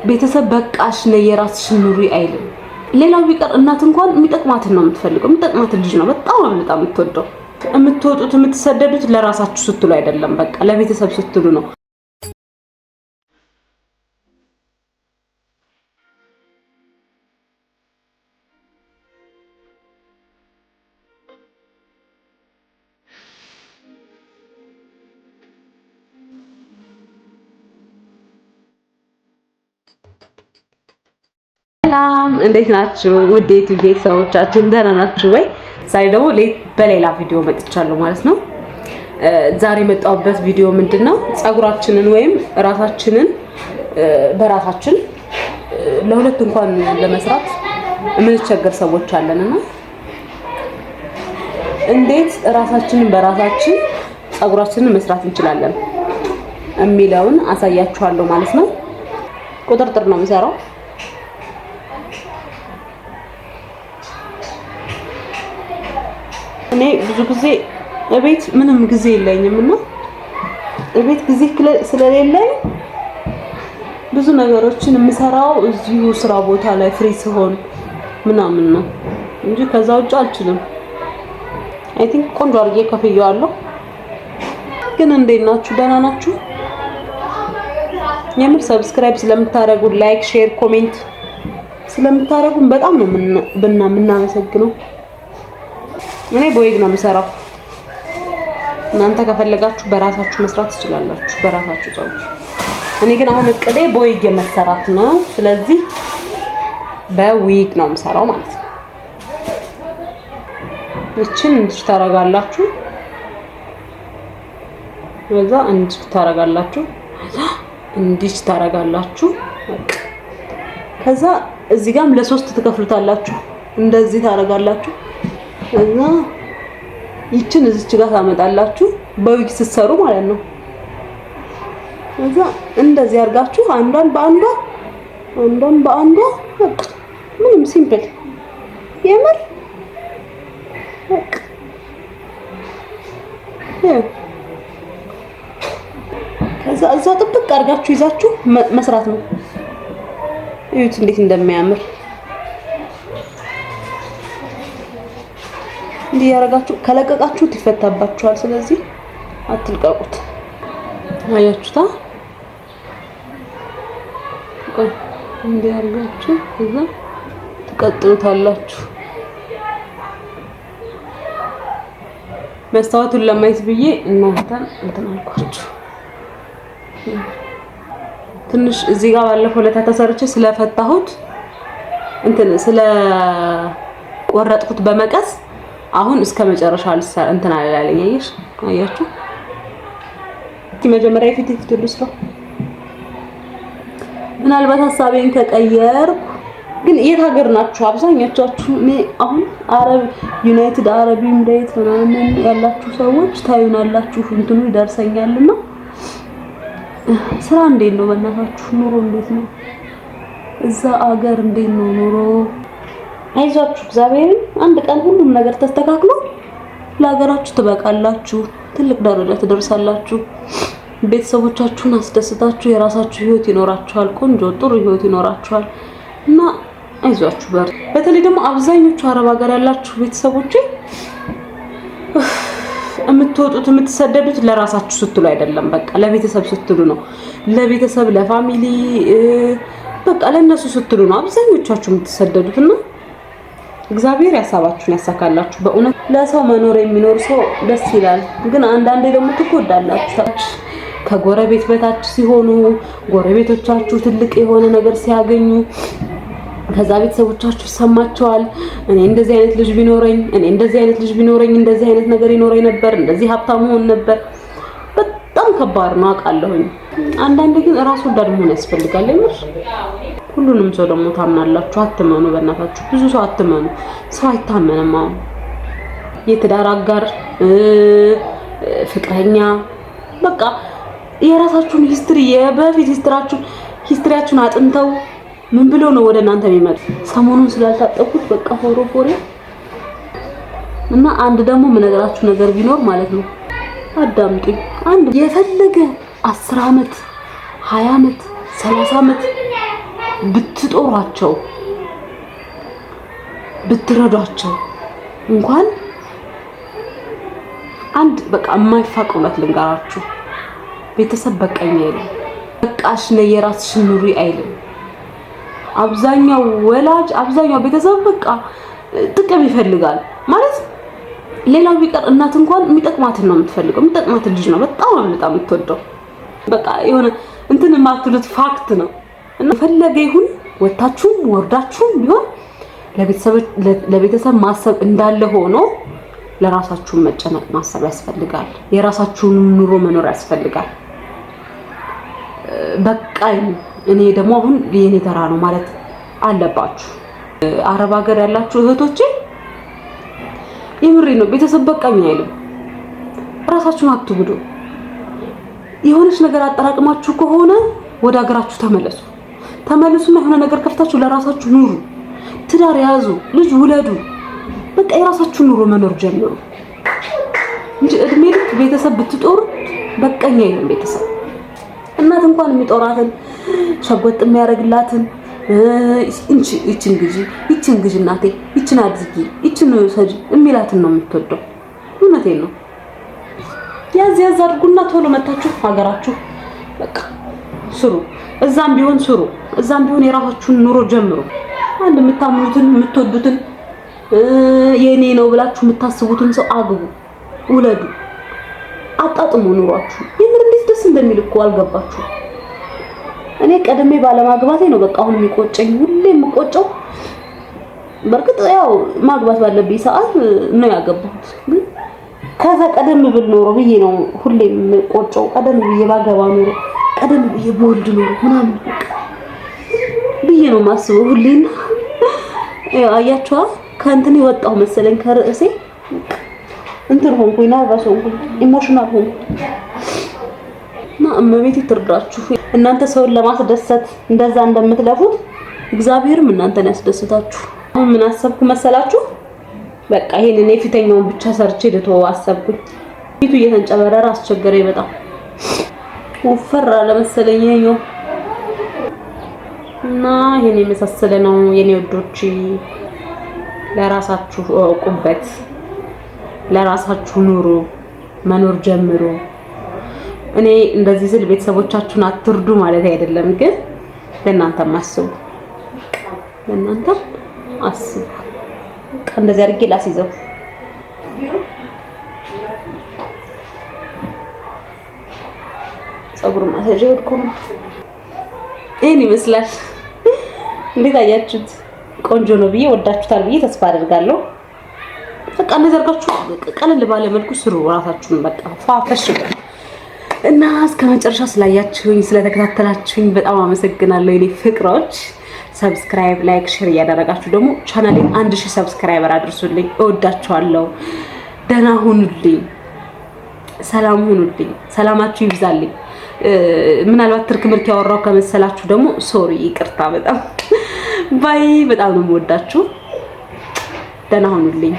ቤተሰብ በቃሽ ነው የራስሽን ኑሪ አይልም። ሌላው ቢቀር እናት እንኳን የሚጠቅማትን ነው የምትፈልገው። የሚጠቅማትን ልጅ ነው በጣም የምትወደው። የምትወጡት የምትሰደዱት ለራሳችሁ ስትሉ አይደለም፣ በቃ ለቤተሰብ ስትሉ ነው። ሰላም እንዴት ናችሁ? ውዴቱ ቤተሰቦቻችን ደህና ናችሁ ወይ? ዛሬ ደግሞ በሌላ ቪዲዮ መጥቻለሁ ማለት ነው። ዛሬ የመጣሁበት ቪዲዮ ምንድነው? ፀጉራችንን ወይም ራሳችንን በራሳችን ለሁለት እንኳን ለመስራት የምንቸገር ሰዎች አለንና እንዴት ራሳችንን በራሳችን ፀጉራችንን መስራት እንችላለን የሚለውን አሳያችኋለሁ ማለት ነው። ቁጥርጥር ነው የምሰራው። እኔ ብዙ ጊዜ እቤት ምንም ጊዜ የለኝም እና እቤት ጊዜ ስለሌለኝ ብዙ ነገሮችን የምሰራው እዚሁ ስራ ቦታ ላይ ፍሪ ስሆን ምናምን ነው እንጂ ከዛ ውጭ አልችልም። አይ ቲንክ ቆንጆ አድርጌ ከፍየዋለሁ። ግን እንዴት ናችሁ? ደህና ናችሁ? የምር ሰብስክራይብ ስለምታደርጉ፣ ላይክ፣ ሼር፣ ኮሜንት ስለምታደርጉ በጣም ነው የምናመሰግነው። እኔ በዊግ ነው የምሰራው። እናንተ ከፈለጋችሁ በራሳችሁ መስራት ትችላላችሁ፣ በራሳችሁ ፀጉር። እኔ ግን አሁን እቅዴ በዊግ የመሰራት ነው። ስለዚህ በዊግ ነው የምሰራው ማለት ነው። እቺን እንድች ታረጋላችሁ፣ በዛ እንድች ታረጋላችሁ፣ እንድች ታረጋላችሁ። ከዛ እዚህ ጋርም ለሶስት ትከፍሉታላችሁ። እንደዚህ ታረጋላችሁ እና ይችን እዚች ጋር ታመጣላችሁ በዊግ ስትሰሩ ማለት ነው። እዛ እንደዚህ አድርጋችሁ አንዷን በአንዷ ምንም ሲምፕል የምር ከዛ እዛው ጥብቅ አድርጋችሁ ይዛችሁ መስራት ነው። እዩት እንዴት እንደሚያምር። እንዲህ ያረጋችሁ ከለቀቃችሁት ይፈታባችኋል። ስለዚህ አትልቀቁት። አያችሁታ? እንዲህ ያርጋችሁ እዛ ትቀጥሉታላችሁ። መስታወቱን ለማየት ብዬ እናንተን እንትን አልኳችሁ። ትንሽ እዚህ ጋር ባለፈው ለታ ተሰርቼ ስለፈታሁት ስለ ቆረጥኩት በመቀስ አሁን እስከ መጨረሻ ልሰራ እንትን አላለኝ። አያችሁ? መጀመሪያ የፊት ልስራ። ምናልባት ሐሳቤን ከቀየርኩ ግን የት ሀገር ናችሁ አብዛኞቻችሁ? እኔ አሁን ዩናይትድ አረብ ኤምሬት ምናምን ያላችሁ ሰዎች ታዩናላችሁ። እንትኑ ይደርሰኛልና ስራ እንዴት ነው በእናታችሁ? ኑሮ እንዴት ነው? እዛ አገር እንዴት ነው ኑሮ? አይዟችሁ እግዚአብሔርን አንድ ቀን ሁሉም ነገር ተስተካክሎ ለሀገራችሁ ትበቃላችሁ፣ ትልቅ ደረጃ ትደርሳላችሁ፣ ቤተሰቦቻችሁን አስደስታችሁ የራሳችሁ ህይወት ይኖራችኋል፣ ቆንጆ ጥሩ ህይወት ይኖራችኋል እና አይዟችሁ በር። በተለይ ደግሞ አብዛኞቹ አረብ ሀገር ያላችሁ ቤተሰቦቼ የምትወጡት የምትሰደዱት ለራሳችሁ ስትሉ አይደለም፣ በቃ ለቤተሰብ ስትሉ ነው። ለቤተሰብ ለፋሚሊ በቃ ለነሱ ስትሉ ነው አብዛኞቻችሁ የምትሰደዱትና እግዚአብሔር ያሳባችሁን ያሳካላችሁ። በእውነት ለሰው መኖር የሚኖር ሰው ደስ ይላል። ግን አንዳንዴ ደግሞ ትጎዳላችሁ። ከጎረቤት በታች ሲሆኑ ጎረቤቶቻችሁ ትልቅ የሆነ ነገር ሲያገኙ ከዛ ቤተሰቦቻችሁ ይሰማቸዋል። እኔ እንደዚህ አይነት ልጅ ቢኖረኝ እንደዚህ አይነት ነገር ይኖረኝ ነበር፣ እንደዚህ ሀብታም ሆን ነበር። በጣም ከባድ ነው አውቃለሁኝ። አንዳንዴ ግን ራስ ወዳድ መሆን ያስፈልጋል። አይምር ሁሉንም ሰው ደግሞ ታምናላችሁ? አትመኑ፣ በእናታችሁ ብዙ ሰው አትመኑ። ሰው አይታመንም። አሁን የትዳር አጋር፣ ፍቅረኛ በቃ የራሳችሁን የበፊት ሂስትሪያችሁን አጥንተው ምን ብሎ ነው ወደ እናንተ የሚመጡ? ሰሞኑን ስላልታጠቁት በቃ ፎሮፎሬ እና አንድ ደግሞ ምነግራችሁ ነገር ቢኖር ማለት ነው፣ አዳምጡኝ። አንድ የፈለገ 10 አመት 20 አመት 30 አመት ብትጦሯቸው ብትረዷቸው እንኳን አንድ በቃ የማይፋቅ እውነት ልንገራችሁ፣ ቤተሰብ በቃኝ አይልም። በቃሽ ነው የራስሽን ኑሪ አይልም። አብዛኛው ወላጅ አብዛኛው ቤተሰብ በቃ ጥቅም ይፈልጋል ማለት። ሌላው ቢቀር እናት እንኳን የሚጠቅማትን ነው የምትፈልገው። የሚጠቅማትን ልጅ ነው በጣም አብልጣ የምትወደው። በቃ የሆነ እንትን የማትሉት ፋክት ነው። እና ፈለገ ይሁን ወታችሁም ወርዳችሁም ቢሆን ለቤተሰብ ማሰብ እንዳለ ሆኖ ለራሳችሁ መጨነቅ ማሰብ ያስፈልጋል። የራሳችሁን ኑሮ መኖር ያስፈልጋል። በቃኝ እኔ ደግሞ አሁን የኔ ተራ ነው ማለት አለባችሁ። አረብ ሀገር ያላችሁ እህቶቼ የምሬ ነው፣ ቤተሰብ በቃኝ አይልም። ራሳችሁን አትጉዱ። የሆነች ነገር አጠራቅማችሁ ከሆነ ወደ ሀገራችሁ ተመለሱና የሆነ ነገር ከፍታችሁ ለራሳችሁ ኑሩ። ትዳር ያዙ፣ ልጅ ውለዱ። በቃ የራሳችሁን ኑሮ መኖር ጀምሩ እንጂ እድሜ ልክ ቤተሰብ ብትጦሩ በቃኝ አይልም ቤተሰብ። እናት እንኳን የሚጦራትን ሸጎጥ የሚያደርግላትን ይችን ግዢ እናቴ፣ ይችን አድርጊ፣ ይችን ሰጂ የሚላትን ነው የምትወደው። እውነቴን ነው። ያዝ አድርጉና ቶሎ መታችሁ ሀገራችሁ በቃ ስሩ። እዛም ቢሆን የራሳችሁን ኑሮ ጀምሩ። አንድ የምታምኑትን የምትወዱትን የኔ ነው ብላችሁ የምታስቡትን ሰው አግቡ፣ ውለዱ፣ አጣጥሙ ኑሯችሁ። የምር እንዴት ደስ እንደሚል እኮ አልገባችሁ። እኔ ቀደሜ ባለማግባቴ ነው በቃ አሁን የሚቆጨኝ፣ ሁሌ የምቆጨው። በርግጥ ያው ማግባት ባለብኝ ሰዓት ነው ያገባሁት፣ ግን ከዛ ቀደም ብል ኖሮ ብዬ ነው ሁሌ የምቆጨው። ቀደም ብዬ ባገባ ኖሮ፣ ቀደም ብዬ በወልድ ኖሮ ምናምን ብዬ ነው ማስበው ሁሌና አያችኋ ከእንትን የወጣሁ መሰለኝ ከርዕሴ እንትን ሆንኩኝ፣ ነርቨስ ሆንኩኝ፣ ኢሞሽናል ሆንኩኝ። እና እመቤቴ ትርዳችሁ። እናንተ ሰውን ለማስደሰት እንደዛ እንደምትለፉት እግዚአብሔርም እናንተን ያስደስታችሁ። አሁን ምን አሰብኩ መሰላችሁ? በቃ ይሄን የፊተኛውን ብቻ ሰርቼ ልተወው አሰብኩኝ። ፊቱ እየተንጨበረረ አስቸገረኝ በጣም ወፈር አለ መሰለኝ ይሄኛው። እና ይሄን የመሳሰለ ነው የኔ ወዶች። ለራሳችሁ እወቁበት፣ ለራሳችሁ ኑሩ፣ መኖር ጀምሩ። እኔ እንደዚህ ስል ቤተሰቦቻችሁን አትርዱ ማለት አይደለም፣ ግን ለእናንተም አስቡ፣ ለእናንተም አስቡ። እንደዚህ አድርጌ ላስይዘው። ፀጉር ማሰጃ ወድቆ ነው። ይሄን ይመስላል። እንዴት አያችሁት? ቆንጆ ነው ብዬ ወዳችሁታል ብዬ ተስፋ አደርጋለሁ። በቃ እንደዘርጋችሁ ቀለል ባለ መልኩ ስሩ ራሳችሁን በቃ ፋፈሽ እና እስከ መጨረሻ ስላያችሁኝ ስለተከታተላችሁኝ በጣም አመሰግናለሁ የኔ ፍቅሮች። ሰብስክራይብ፣ ላይክ፣ ሼር እያደረጋችሁ ደግሞ ቻናሌን 1000 ሰብስክራይበር አድርሱልኝ። እወዳችኋለሁ። ደህና ሁኑልኝ፣ ሰላም ሁኑልኝ፣ ሰላማችሁ ይብዛልኝ። ምናልባት ትርክ ምርክ ያወራው ከመሰላችሁ ደግሞ ሶሪ፣ ይቅርታ በጣም ባይ። በጣም ነው የምወዳችሁ። ደህና ሁኑልኝ።